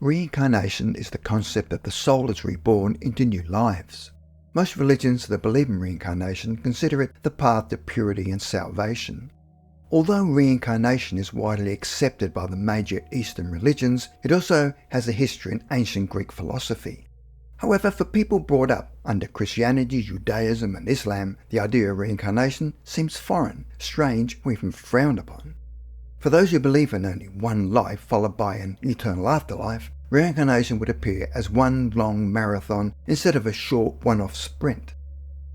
Reincarnation is the concept that the soul is reborn into new lives. Most religions that believe in reincarnation consider it the path to purity and salvation. Although reincarnation is widely accepted by the major Eastern religions, it also has a history in ancient Greek philosophy. However, for people brought up under Christianity, Judaism and Islam, the idea of reincarnation seems foreign, strange, or even frowned upon. For those who believe in only one life followed by an eternal afterlife, reincarnation would appear as one long marathon instead of a short one-off sprint.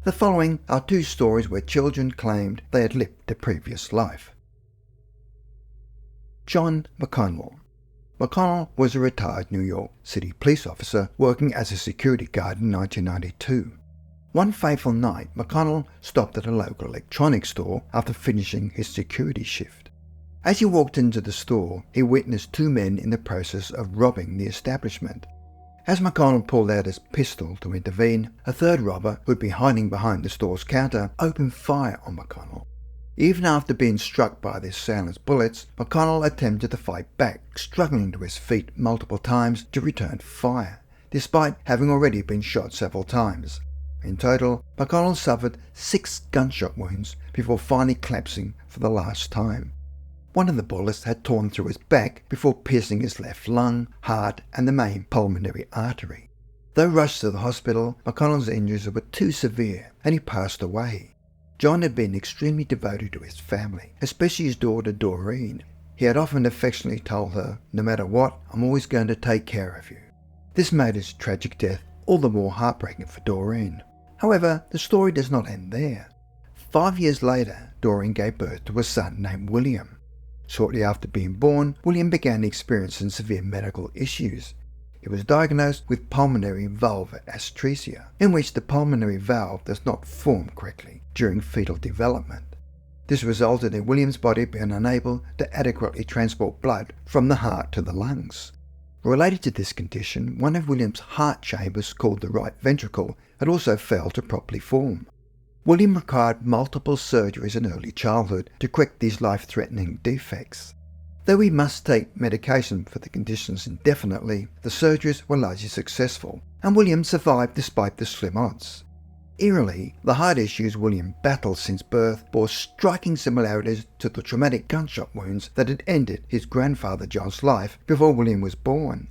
The following are two stories where children claimed they had lived a previous life. John McConnell. McConnell was a retired New York City police officer working as a security guard in 1992. One fateful night, McConnell stopped at a local electronics store after finishing his security shift. As he walked into the store, he witnessed two men in the process of robbing the establishment. As McConnell pulled out his pistol to intervene, a third robber, who had been hiding behind the store's counter, opened fire on McConnell. Even after being struck by the assailant's bullets, McConnell attempted to fight back, struggling to his feet multiple times to return fire, despite having already been shot several times. In total, McConnell suffered 6 gunshot wounds before finally collapsing for the last time. One of the bullets had torn through his back before piercing his left lung, heart, and the main pulmonary artery. Though rushed to the hospital, McConnell's injuries were too severe and he passed away. John had been extremely devoted to his family, especially his daughter Doreen. He had often affectionately told her, "No matter what, I'm always going to take care of you." This made his tragic death all the more heartbreaking for Doreen. However, the story does not end there. 5 years later, Doreen gave birth to a son named William. Shortly after being born, William began experiencing severe medical issues. He was diagnosed with pulmonary valve atresia, in which the pulmonary valve does not form correctly during fetal development. This resulted in William's body being unable to adequately transport blood from the heart to the lungs. Related to this condition, one of William's heart chambers, called the right ventricle, had also failed to properly form. William required multiple surgeries in early childhood to correct these life-threatening defects. Though he must take medication for the conditions indefinitely, the surgeries were largely successful, and William survived despite the slim odds. Eerily, the heart issues William battled since birth bore striking similarities to the traumatic gunshot wounds that had ended his grandfather John's life before William was born.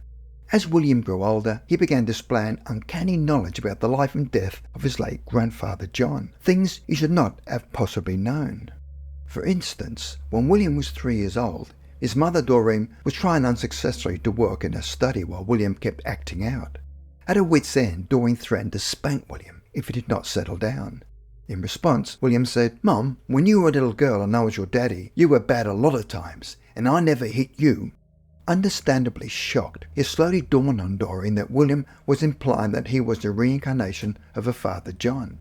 As William grew older, he began displaying uncanny knowledge about the life and death of his late grandfather John, things he should not have possibly known. For instance, when William was 3 years old, his mother Doreen was trying unsuccessfully to work in her study while William kept acting out. At her wit's end, Doreen threatened to spank William if he did not settle down. In response, William said, "Mum, when you were a little girl and I was your daddy, you were bad a lot of times, and I never hit you." Understandably shocked, it slowly dawned on Doreen that William was implying that he was the reincarnation of her father John.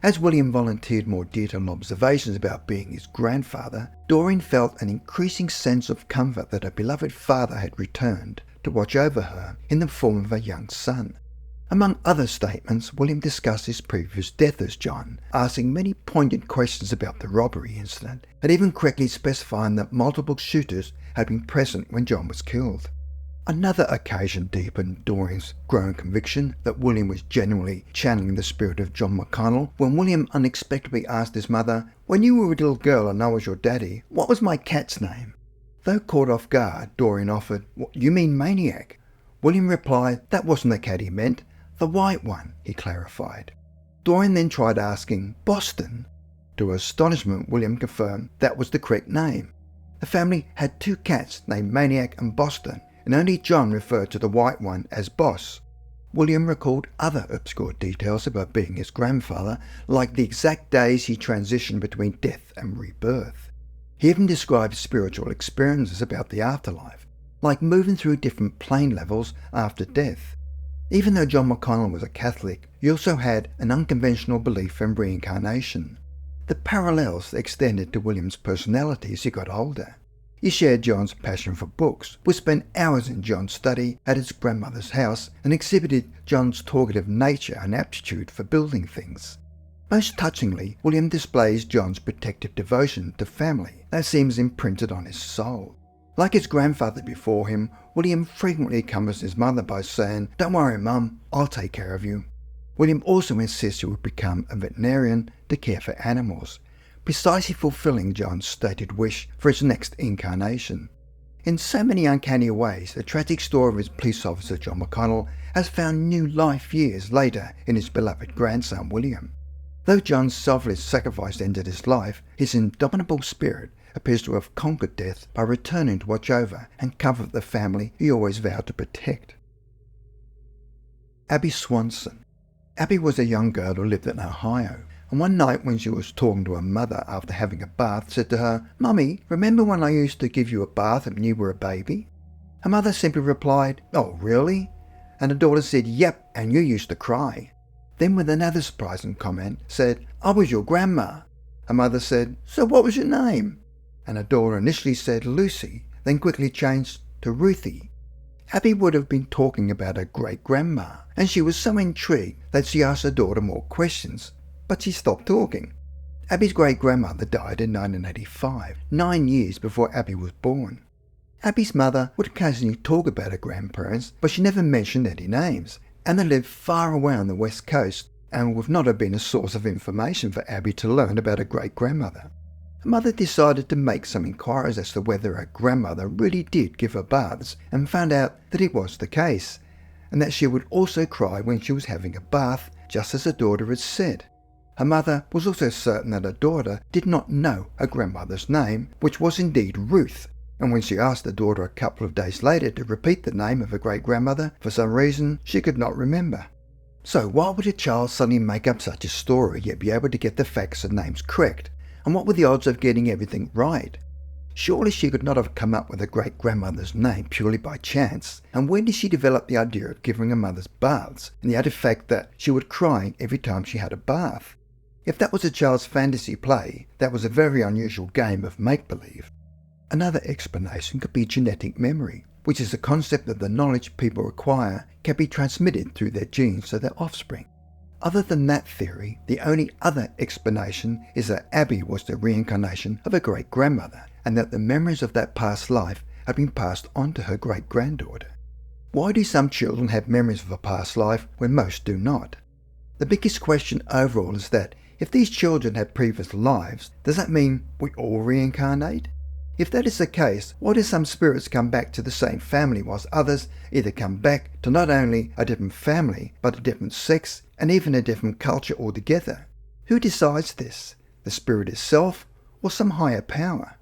As William volunteered more detailed observations about being his grandfather, Doreen felt an increasing sense of comfort that her beloved father had returned to watch over her in the form of a young son. Among other statements, William discussed his previous death as John, asking many poignant questions about the robbery incident, and even correctly specifying that multiple shooters had been present when John was killed. Another occasion deepened Doreen's growing conviction that William was genuinely channeling the spirit of John McConnell when William unexpectedly asked his mother, "When you were a little girl and I was your daddy, what was my cat's name?" Though caught off guard, Doreen offered, "What, you mean Maniac?" William replied, "That wasn't the cat he meant. The white one," he clarified. Doreen then tried asking, "Boston?" To her astonishment, William confirmed that was the correct name. The family had 2 cats named Maniac and Boston, and only John referred to the white one as Boss. William recalled other obscure details about being his grandfather, like the exact days he transitioned between death and rebirth. He even described spiritual experiences about the afterlife, like moving through different plane levels after death. Even though John McConnell was a Catholic, he also had an unconventional belief in reincarnation. The parallels extended to William's personality as he got older. He shared John's passion for books, would spend hours in John's study at his grandmother's house, and exhibited John's talkative nature and aptitude for building things. Most touchingly, William displays John's protective devotion to family that seems imprinted on his soul. Like his grandfather before him, William frequently comforts his mother by saying, "Don't worry, Mum, I'll take care of you." William also insists he would become a veterinarian to care for animals, precisely fulfilling John's stated wish for his next incarnation. In so many uncanny ways, the tragic story of his police officer John McConnell has found new life years later in his beloved grandson William. Though John's selfless sacrifice ended his life, his indomitable spirit appears to have conquered death by returning to watch over and comfort the family he always vowed to protect. Abby Swanson. Abby was a young girl who lived in Ohio, and one night when she was talking to her mother after having a bath, said to her, "Mummy, remember when I used to give you a bath when you were a baby?" Her mother simply replied, "Oh, really?" And her daughter said, "Yep, and you used to cry." Then with another surprising comment, said, "I was your grandma." Her mother said, "So what was your name?" And her daughter initially said Lucy, then quickly changed to Ruthie. Abby would have been talking about her great-grandma, and she was so intrigued that she asked her daughter more questions, but she stopped talking. Abby's great-grandmother died in 1985, 9 years before Abby was born. Abby's mother would occasionally talk about her grandparents, but she never mentioned any names, and they lived far away on the west coast and would not have been a source of information for Abby to learn about her great-grandmother. Her mother decided to make some inquiries as to whether her grandmother really did give her baths and found out that it was the case, and that she would also cry when she was having a bath, just as her daughter had said. Her mother was also certain that her daughter did not know her grandmother's name, which was indeed Ruth, and when she asked her daughter a couple of days later to repeat the name of her great-grandmother, for some reason she could not remember. So why would a child suddenly make up such a story yet be able to get the facts and names correct? And what were the odds of getting everything right? Surely she could not have come up with her great-grandmother's name purely by chance, and when did she develop the idea of giving her mother's baths, and the added fact that she would cry every time she had a bath? If that was a child's fantasy play, that was a very unusual game of make-believe. Another explanation could be genetic memory, which is a concept that the knowledge people acquire can be transmitted through their genes to their offspring. Other than that theory, the only other explanation is that Abby was the reincarnation of her great-grandmother, and that the memories of that past life have been passed on to her great-granddaughter. Why do some children have memories of a past life when most do not? The biggest question overall is that if these children had previous lives, does that mean we all reincarnate? If that is the case, why do some spirits come back to the same family whilst others either come back to not only a different family, but a different sex and even a different culture altogether? Who decides this? The spirit itself or some higher power?